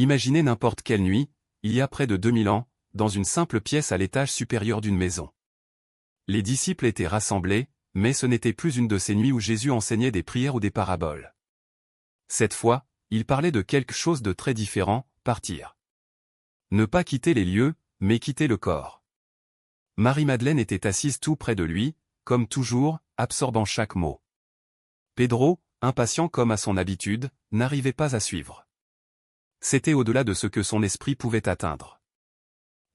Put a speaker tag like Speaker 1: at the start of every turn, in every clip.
Speaker 1: Imaginez n'importe quelle nuit, il y a près de 2000 ans, dans une simple pièce à l'étage supérieur d'une maison. Les disciples étaient rassemblés, mais ce n'était plus une de ces nuits où Jésus enseignait des prières ou des paraboles. Cette fois, il parlait de quelque chose de très différent, partir. Ne pas quitter les lieux, mais quitter le corps. Marie-Madeleine était assise tout près de lui, comme toujours, absorbant chaque mot. Pedro, impatient comme à son habitude, n'arrivait pas à suivre. C'était au-delà de ce que son esprit pouvait atteindre.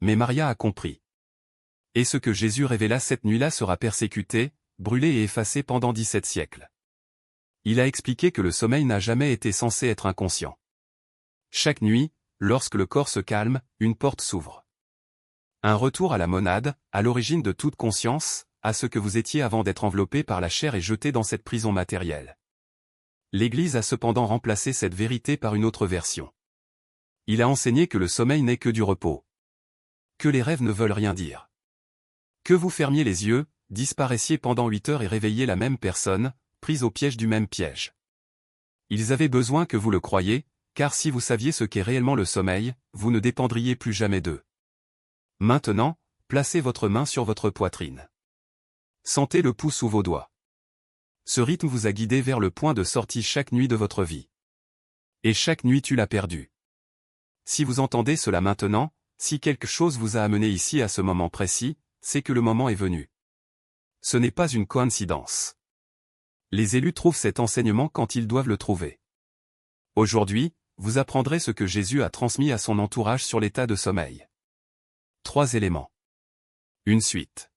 Speaker 1: Mais Maria a compris. Et ce que Jésus révéla cette nuit-là sera persécuté, brûlé et effacé pendant 17 siècles. Il a expliqué que le sommeil n'a jamais été censé être inconscient. Chaque nuit, lorsque le corps se calme, une porte s'ouvre. Un retour à la monade, à l'origine de toute conscience, à ce que vous étiez avant d'être enveloppé par la chair et jeté dans cette prison matérielle. L'Église a cependant remplacé cette vérité par une autre version. Il a enseigné que le sommeil n'est que du repos. Que les rêves ne veulent rien dire. Que vous fermiez les yeux, disparaissiez pendant 8 heures et réveilliez la même personne, prise au piège du même piège. Ils avaient besoin que vous le croyiez, car si vous saviez ce qu'est réellement le sommeil, vous ne dépendriez plus jamais d'eux. Maintenant, placez votre main sur votre poitrine. Sentez le pouls sous vos doigts. Ce rythme vous a guidé vers le point de sortie chaque nuit de votre vie. Et chaque nuit tu l'as perdu. Si vous entendez cela maintenant, si quelque chose vous a amené ici à ce moment précis, c'est que le moment est venu. Ce n'est pas une coïncidence. Les élus trouvent cet enseignement quand ils doivent le trouver. Aujourd'hui, vous apprendrez ce que Jésus a transmis à son entourage sur l'état de sommeil. 3 éléments. Une suite.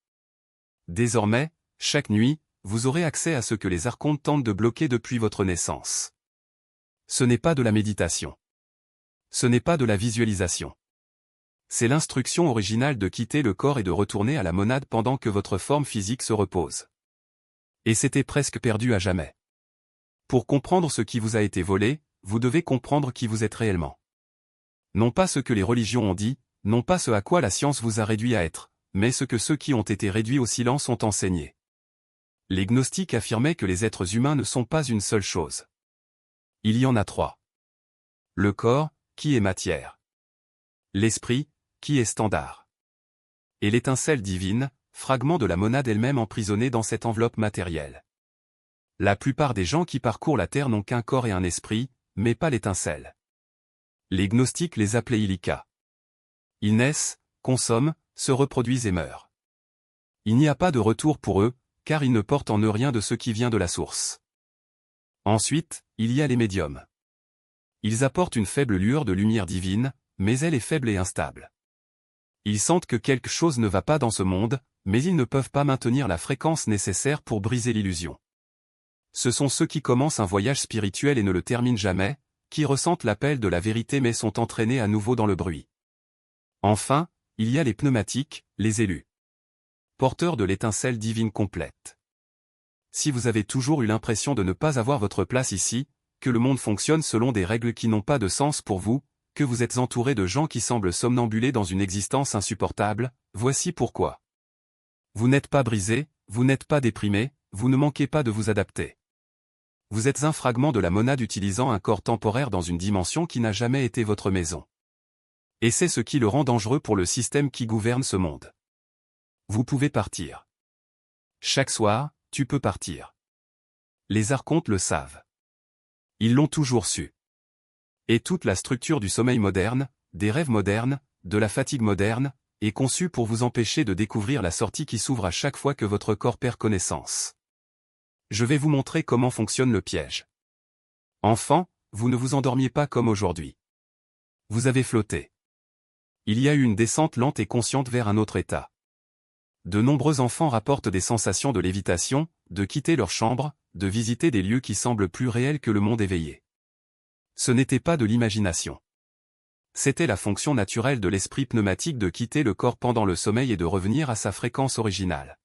Speaker 1: Désormais, chaque nuit, vous aurez accès à ce que les archontes tentent de bloquer depuis votre naissance. Ce n'est pas de la méditation. Ce n'est pas de la visualisation. C'est l'instruction originale de quitter le corps et de retourner à la monade pendant que votre forme physique se repose. Et c'était presque perdu à jamais. Pour comprendre ce qui vous a été volé, vous devez comprendre qui vous êtes réellement. Non pas ce que les religions ont dit, non pas ce à quoi la science vous a réduit à être, mais ce que ceux qui ont été réduits au silence ont enseigné. Les gnostiques affirmaient que les êtres humains ne sont pas une seule chose. Il y en a 3. Le corps, qui est matière. L'esprit, qui est standard. Et l'étincelle divine, fragment de la monade elle-même emprisonnée dans cette enveloppe matérielle. La plupart des gens qui parcourent la Terre n'ont qu'un corps et un esprit, mais pas l'étincelle. Les gnostiques les appelaient Ilika. Ils naissent, consomment, se reproduisent et meurent. Il n'y a pas de retour pour eux, car ils ne portent en eux rien de ce qui vient de la source. Ensuite, il y a les médiums. Ils apportent une faible lueur de lumière divine, mais elle est faible et instable. Ils sentent que quelque chose ne va pas dans ce monde, mais ils ne peuvent pas maintenir la fréquence nécessaire pour briser l'illusion. Ce sont ceux qui commencent un voyage spirituel et ne le terminent jamais, qui ressentent l'appel de la vérité mais sont entraînés à nouveau dans le bruit. Enfin, il y a les pneumatiques, les élus. Porteurs de l'étincelle divine complète. Si vous avez toujours eu l'impression de ne pas avoir votre place ici, que le monde fonctionne selon des règles qui n'ont pas de sens pour vous, que vous êtes entouré de gens qui semblent somnambuler dans une existence insupportable, voici pourquoi. Vous n'êtes pas brisé, vous n'êtes pas déprimé, vous ne manquez pas de vous adapter. Vous êtes un fragment de la monade utilisant un corps temporaire dans une dimension qui n'a jamais été votre maison. Et c'est ce qui le rend dangereux pour le système qui gouverne ce monde. Vous pouvez partir. Chaque soir, tu peux partir. Les archontes le savent. Ils l'ont toujours su. Et toute la structure du sommeil moderne, des rêves modernes, de la fatigue moderne, est conçue pour vous empêcher de découvrir la sortie qui s'ouvre à chaque fois que votre corps perd connaissance. Je vais vous montrer comment fonctionne le piège. Enfant, vous ne vous endormiez pas comme aujourd'hui. Vous avez flotté. Il y a eu une descente lente et consciente vers un autre état. De nombreux enfants rapportent des sensations de lévitation, de quitter leur chambre, de visiter des lieux qui semblent plus réels que le monde éveillé. Ce n'était pas de l'imagination. C'était la fonction naturelle de l'esprit pneumatique de quitter le corps pendant le sommeil et de revenir à sa fréquence originale.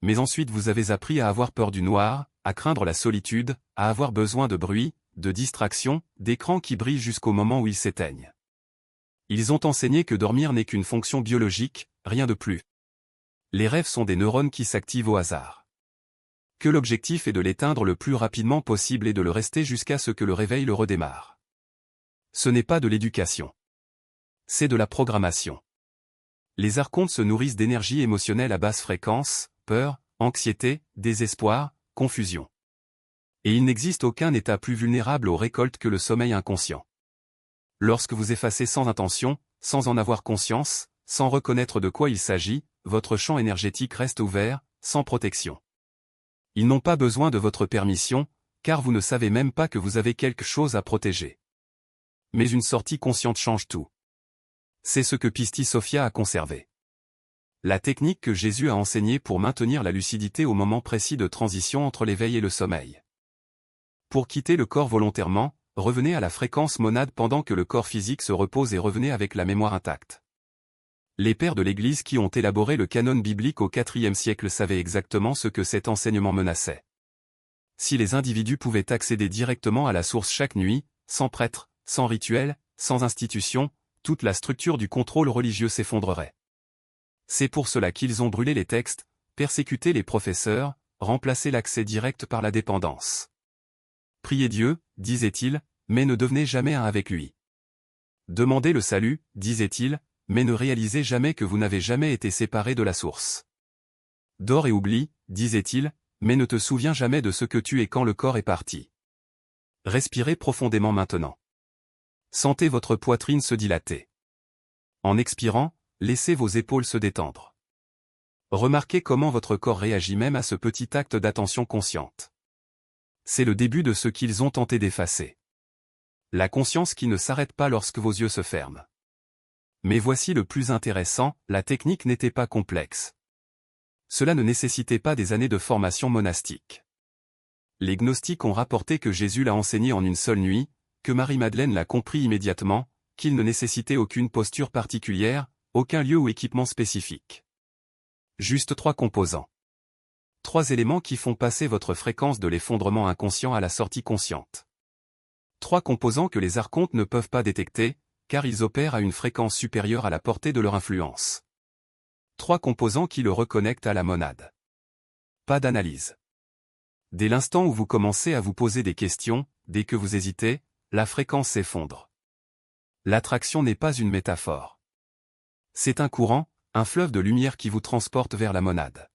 Speaker 1: Mais ensuite vous avez appris à avoir peur du noir, à craindre la solitude, à avoir besoin de bruit, de distraction, d'écrans qui brillent jusqu'au moment où ils s'éteignent. Ils ont enseigné que dormir n'est qu'une fonction biologique, rien de plus. Les rêves sont des neurones qui s'activent au hasard. Que l'objectif est de l'éteindre le plus rapidement possible et de le rester jusqu'à ce que le réveil le redémarre. Ce n'est pas de l'éducation. C'est de la programmation. Les archontes se nourrissent d'énergie émotionnelle à basse fréquence, peur, anxiété, désespoir, confusion. Et il n'existe aucun état plus vulnérable aux récoltes que le sommeil inconscient. Lorsque vous effacez sans intention, sans en avoir conscience, sans reconnaître de quoi il s'agit, votre champ énergétique reste ouvert, sans protection. Ils n'ont pas besoin de votre permission, car vous ne savez même pas que vous avez quelque chose à protéger. Mais une sortie consciente change tout. C'est ce que Pistis Sophia a conservé. La technique que Jésus a enseignée pour maintenir la lucidité au moment précis de transition entre l'éveil et le sommeil. Pour quitter le corps volontairement, revenez à la fréquence monade pendant que le corps physique se repose et revenez avec la mémoire intacte. Les pères de l'Église qui ont élaboré le canon biblique au IVe siècle savaient exactement ce que cet enseignement menaçait. Si les individus pouvaient accéder directement à la source chaque nuit, sans prêtre, sans rituel, sans institution, toute la structure du contrôle religieux s'effondrerait. C'est pour cela qu'ils ont brûlé les textes, persécuté les professeurs, remplacé l'accès direct par la dépendance. Priez Dieu, disait-il, mais ne devenez jamais un avec lui. Demandez le salut, disait-il, mais ne réalisez jamais que vous n'avez jamais été séparé de la source. Dors et oublie, disait-il, mais ne te souviens jamais de ce que tu es quand le corps est parti. Respirez profondément maintenant. Sentez votre poitrine se dilater. En expirant, laissez vos épaules se détendre. Remarquez comment votre corps réagit même à ce petit acte d'attention consciente. C'est le début de ce qu'ils ont tenté d'effacer. La conscience qui ne s'arrête pas lorsque vos yeux se ferment. Mais voici le plus intéressant, la technique n'était pas complexe. Cela ne nécessitait pas des années de formation monastique. Les gnostiques ont rapporté que Jésus l'a enseigné en une seule nuit, que Marie-Madeleine l'a compris immédiatement, qu'il ne nécessitait aucune posture particulière, aucun lieu ou équipement spécifique. Juste 3 composants. 3 éléments qui font passer votre fréquence de l'effondrement inconscient à la sortie consciente. 3 composants que les archontes ne peuvent pas détecter, car ils opèrent à une fréquence supérieure à la portée de leur influence. 3 composants qui le reconnectent à la monade. Pas d'analyse. Dès l'instant où vous commencez à vous poser des questions, dès que vous hésitez, la fréquence s'effondre. L'attraction n'est pas une métaphore. C'est un courant, un fleuve de lumière qui vous transporte vers la monade.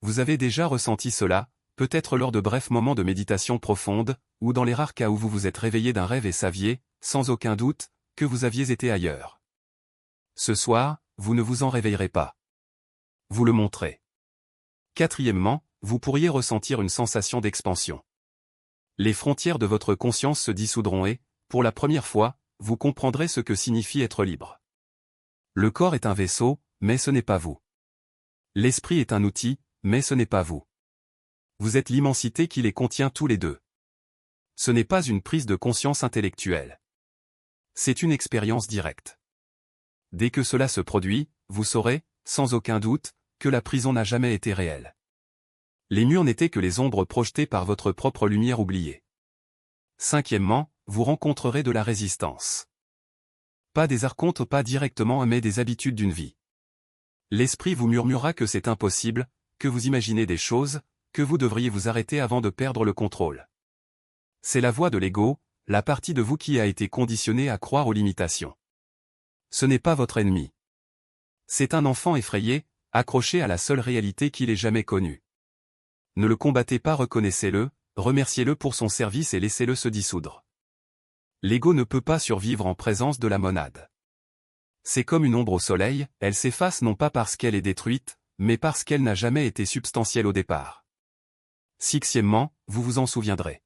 Speaker 1: Vous avez déjà ressenti cela, peut-être lors de brefs moments de méditation profonde, ou dans les rares cas où vous vous êtes réveillé d'un rêve et saviez, sans aucun doute, que vous aviez été ailleurs. Ce soir, vous ne vous en réveillerez pas. Vous le montrez. Quatrièmement, vous pourriez ressentir une sensation d'expansion. Les frontières de votre conscience se dissoudront et, pour la première fois, vous comprendrez ce que signifie être libre. Le corps est un vaisseau, mais ce n'est pas vous. L'esprit est un outil, mais ce n'est pas vous. Vous êtes l'immensité qui les contient tous les deux. Ce n'est pas une prise de conscience intellectuelle. C'est une expérience directe. Dès que cela se produit, vous saurez, sans aucun doute, que la prison n'a jamais été réelle. Les murs n'étaient que les ombres projetées par votre propre lumière oubliée. Cinquièmement, vous rencontrerez de la résistance. Pas des archontes, pas directement, mais des habitudes d'une vie. L'esprit vous murmurera que c'est impossible, que vous imaginez des choses, que vous devriez vous arrêter avant de perdre le contrôle. C'est la voix de l'ego, la partie de vous qui a été conditionnée à croire aux limitations. Ce n'est pas votre ennemi. C'est un enfant effrayé, accroché à la seule réalité qu'il ait jamais connue. Ne le combattez pas, reconnaissez-le, remerciez-le pour son service et laissez-le se dissoudre. L'ego ne peut pas survivre en présence de la monade. C'est comme une ombre au soleil, elle s'efface non pas parce qu'elle est détruite, mais parce qu'elle n'a jamais été substantielle au départ. Sixièmement, vous vous en souviendrez.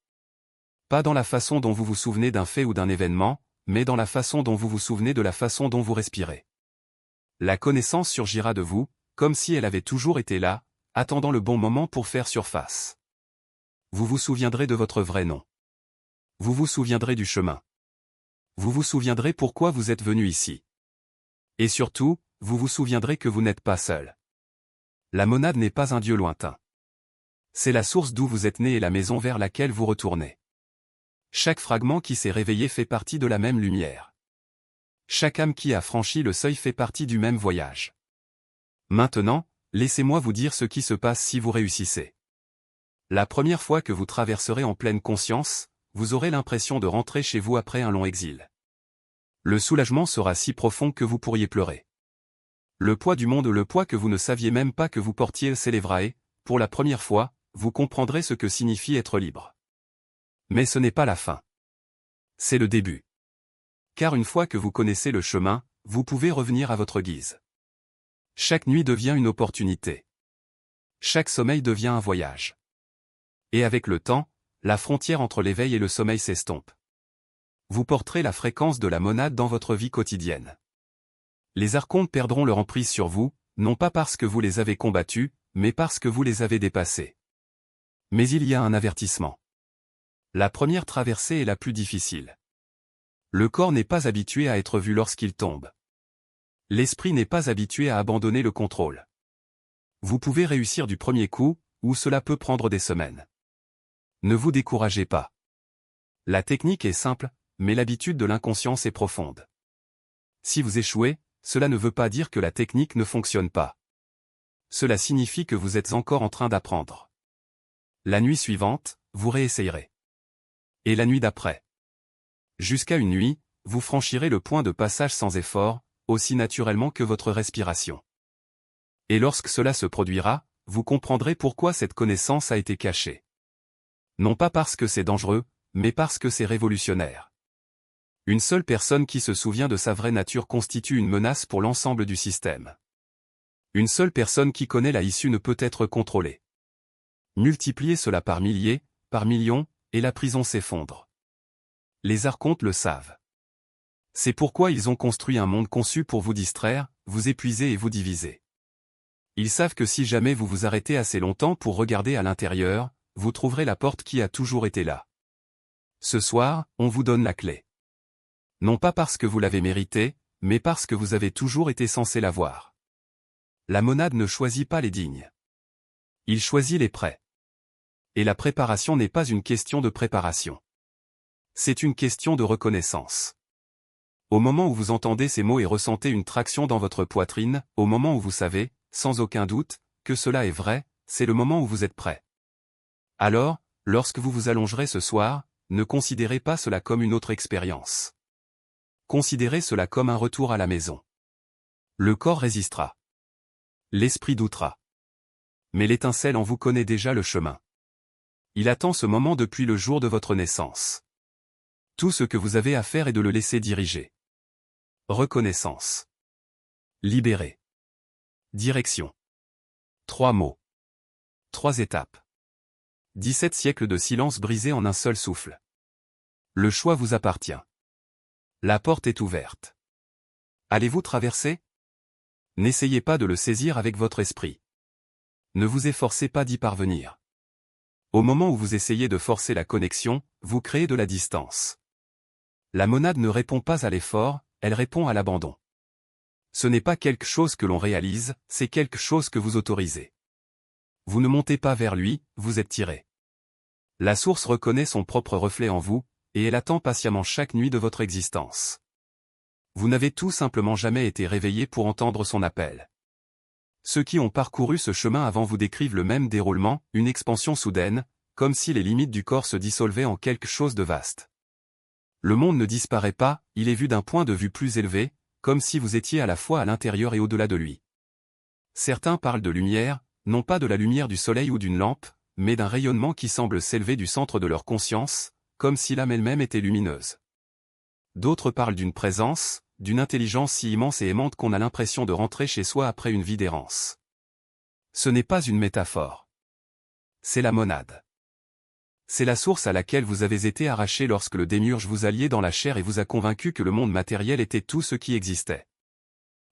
Speaker 1: Pas dans la façon dont vous vous souvenez d'un fait ou d'un événement, mais dans la façon dont vous vous souvenez de la façon dont vous respirez. La connaissance surgira de vous, comme si elle avait toujours été là, attendant le bon moment pour faire surface. Vous vous souviendrez de votre vrai nom. Vous vous souviendrez du chemin. Vous vous souviendrez pourquoi vous êtes venu ici. Et surtout, vous vous souviendrez que vous n'êtes pas seul. La monade n'est pas un dieu lointain. C'est la source d'où vous êtes né et la maison vers laquelle vous retournez. Chaque fragment qui s'est réveillé fait partie de la même lumière. Chaque âme qui a franchi le seuil fait partie du même voyage. Maintenant, laissez-moi vous dire ce qui se passe si vous réussissez. La première fois que vous traverserez en pleine conscience, vous aurez l'impression de rentrer chez vous après un long exil. Le soulagement sera si profond que vous pourriez pleurer. Le poids du monde, le poids que vous ne saviez même pas que vous portiez, s'élèvera et, pour la première fois, vous comprendrez ce que signifie être libre. Mais ce n'est pas la fin. C'est le début. Car une fois que vous connaissez le chemin, vous pouvez revenir à votre guise. Chaque nuit devient une opportunité. Chaque sommeil devient un voyage. Et avec le temps, la frontière entre l'éveil et le sommeil s'estompe. Vous porterez la fréquence de la monade dans votre vie quotidienne. Les archontes perdront leur emprise sur vous, non pas parce que vous les avez combattus, mais parce que vous les avez dépassés. Mais il y a un avertissement. La première traversée est la plus difficile. Le corps n'est pas habitué à être vu lorsqu'il tombe. L'esprit n'est pas habitué à abandonner le contrôle. Vous pouvez réussir du premier coup, ou cela peut prendre des semaines. Ne vous découragez pas. La technique est simple, mais l'habitude de l'inconscience est profonde. Si vous échouez, cela ne veut pas dire que la technique ne fonctionne pas. Cela signifie que vous êtes encore en train d'apprendre. La nuit suivante, vous réessayerez. Et la nuit d'après. Jusqu'à une nuit, vous franchirez le point de passage sans effort, aussi naturellement que votre respiration. Et lorsque cela se produira, vous comprendrez pourquoi cette connaissance a été cachée. Non pas parce que c'est dangereux, mais parce que c'est révolutionnaire. Une seule personne qui se souvient de sa vraie nature constitue une menace pour l'ensemble du système. Une seule personne qui connaît la issue ne peut être contrôlée. Multipliez cela par milliers, par millions, et la prison s'effondre. Les archontes le savent. C'est pourquoi ils ont construit un monde conçu pour vous distraire, vous épuiser et vous diviser. Ils savent que si jamais vous vous arrêtez assez longtemps pour regarder à l'intérieur, vous trouverez la porte qui a toujours été là. Ce soir, on vous donne la clé. Non pas parce que vous l'avez mérité, mais parce que vous avez toujours été censé l'avoir. La monade ne choisit pas les dignes. Il choisit les prêts. Et la préparation n'est pas une question de préparation. C'est une question de reconnaissance. Au moment où vous entendez ces mots et ressentez une traction dans votre poitrine, au moment où vous savez, sans aucun doute, que cela est vrai, c'est le moment où vous êtes prêt. Alors, lorsque vous vous allongerez ce soir, ne considérez pas cela comme une autre expérience. Considérez cela comme un retour à la maison. Le corps résistera. L'esprit doutera. Mais l'étincelle en vous connaît déjà le chemin. Il attend ce moment depuis le jour de votre naissance. Tout ce que vous avez à faire est de le laisser diriger. Reconnaissance. Libérer. Direction. 3 mots. 3 étapes. 17 siècles de silence brisés en un seul souffle. Le choix vous appartient. La porte est ouverte. Allez-vous traverser? N'essayez pas de le saisir avec votre esprit. Ne vous efforcez pas d'y parvenir. Au moment où vous essayez de forcer la connexion, vous créez de la distance. La monade ne répond pas à l'effort, elle répond à l'abandon. Ce n'est pas quelque chose que l'on réalise, c'est quelque chose que vous autorisez. Vous ne montez pas vers lui, vous êtes tiré. La source reconnaît son propre reflet en vous, et elle attend patiemment chaque nuit de votre existence. Vous n'avez tout simplement jamais été réveillé pour entendre son appel. Ceux qui ont parcouru ce chemin avant vous décrivent le même déroulement, une expansion soudaine, comme si les limites du corps se dissolvaient en quelque chose de vaste. Le monde ne disparaît pas, il est vu d'un point de vue plus élevé, comme si vous étiez à la fois à l'intérieur et au-delà de lui. Certains parlent de lumière, non pas de la lumière du soleil ou d'une lampe, mais d'un rayonnement qui semble s'élever du centre de leur conscience, comme si l'âme elle-même était lumineuse. D'autres parlent d'une présence, d'une intelligence si immense et aimante qu'on a l'impression de rentrer chez soi après une vie d'errance. Ce n'est pas une métaphore. C'est la monade. C'est la source à laquelle vous avez été arraché lorsque le démiurge vous alliait dans la chair et vous a convaincu que le monde matériel était tout ce qui existait.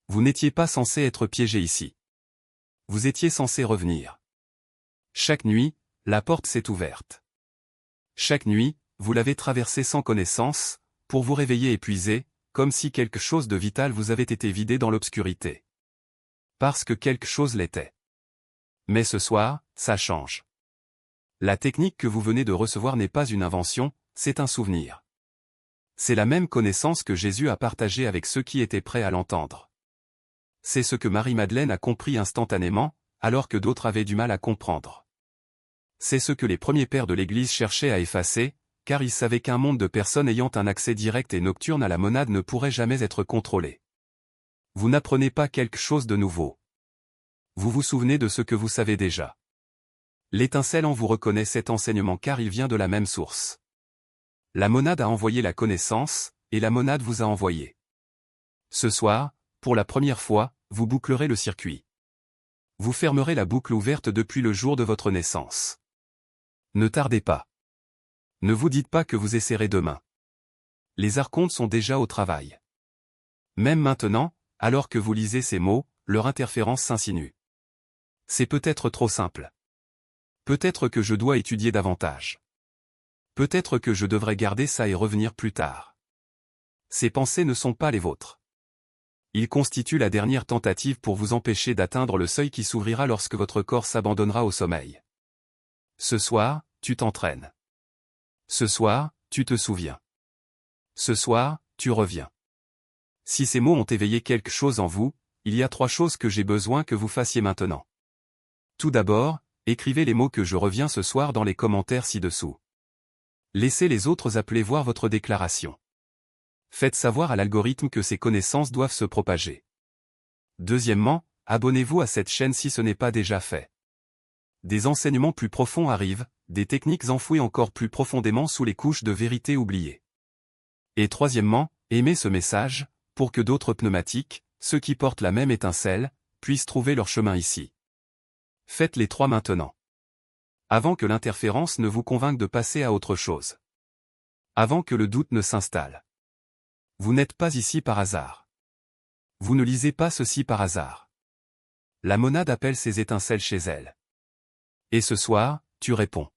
Speaker 1: Vous n'étiez pas censé être piégé ici. Vous étiez censé revenir. Chaque nuit, la porte s'est ouverte. Chaque nuit, vous l'avez traversée sans connaissance, pour vous réveiller épuisé, comme si quelque chose de vital vous avait été vidé dans l'obscurité. Parce que quelque chose l'était. Mais ce soir, ça change. La technique que vous venez de recevoir n'est pas une invention, c'est un souvenir. C'est la même connaissance que Jésus a partagée avec ceux qui étaient prêts à l'entendre. C'est ce que Marie-Madeleine a compris instantanément, alors que d'autres avaient du mal à comprendre. C'est ce que les premiers pères de l'Église cherchaient à effacer, car il savait qu'un monde de personnes ayant un accès direct et nocturne à la monade ne pourrait jamais être contrôlé. Vous n'apprenez pas quelque chose de nouveau. Vous vous souvenez de ce que vous savez déjà. L'étincelle en vous reconnaît cet enseignement car il vient de la même source. La monade a envoyé la connaissance, et la monade vous a envoyé. Ce soir, pour la première fois, vous bouclerez le circuit. Vous fermerez la boucle ouverte depuis le jour de votre naissance. Ne tardez pas. Ne vous dites pas que vous essaierez demain. Les archontes sont déjà au travail. Même maintenant, alors que vous lisez ces mots, leur interférence s'insinue. C'est peut-être trop simple. Peut-être que je dois étudier davantage. Peut-être que je devrais garder ça et revenir plus tard. Ces pensées ne sont pas les vôtres. Ils constituent la dernière tentative pour vous empêcher d'atteindre le seuil qui s'ouvrira lorsque votre corps s'abandonnera au sommeil. Ce soir, tu t'entraînes. Ce soir, tu te souviens. Ce soir, tu reviens. Si ces mots ont éveillé quelque chose en vous, il y a 3 choses que j'ai besoin que vous fassiez maintenant. Tout d'abord, écrivez les mots que je reviens ce soir dans les commentaires ci-dessous. Laissez les autres appeler voir votre déclaration. Faites savoir à l'algorithme que ces connaissances doivent se propager. Deuxièmement, abonnez-vous à cette chaîne si ce n'est pas déjà fait. Des enseignements plus profonds arrivent, des techniques enfouies encore plus profondément sous les couches de vérité oubliées. Et troisièmement, aimez ce message, pour que d'autres pneumatiques, ceux qui portent la même étincelle, puissent trouver leur chemin ici. Faites les 3 maintenant. Avant que l'interférence ne vous convainque de passer à autre chose. Avant que le doute ne s'installe. Vous n'êtes pas ici par hasard. Vous ne lisez pas ceci par hasard. La monade appelle ses étincelles chez elle. Et ce soir, tu réponds.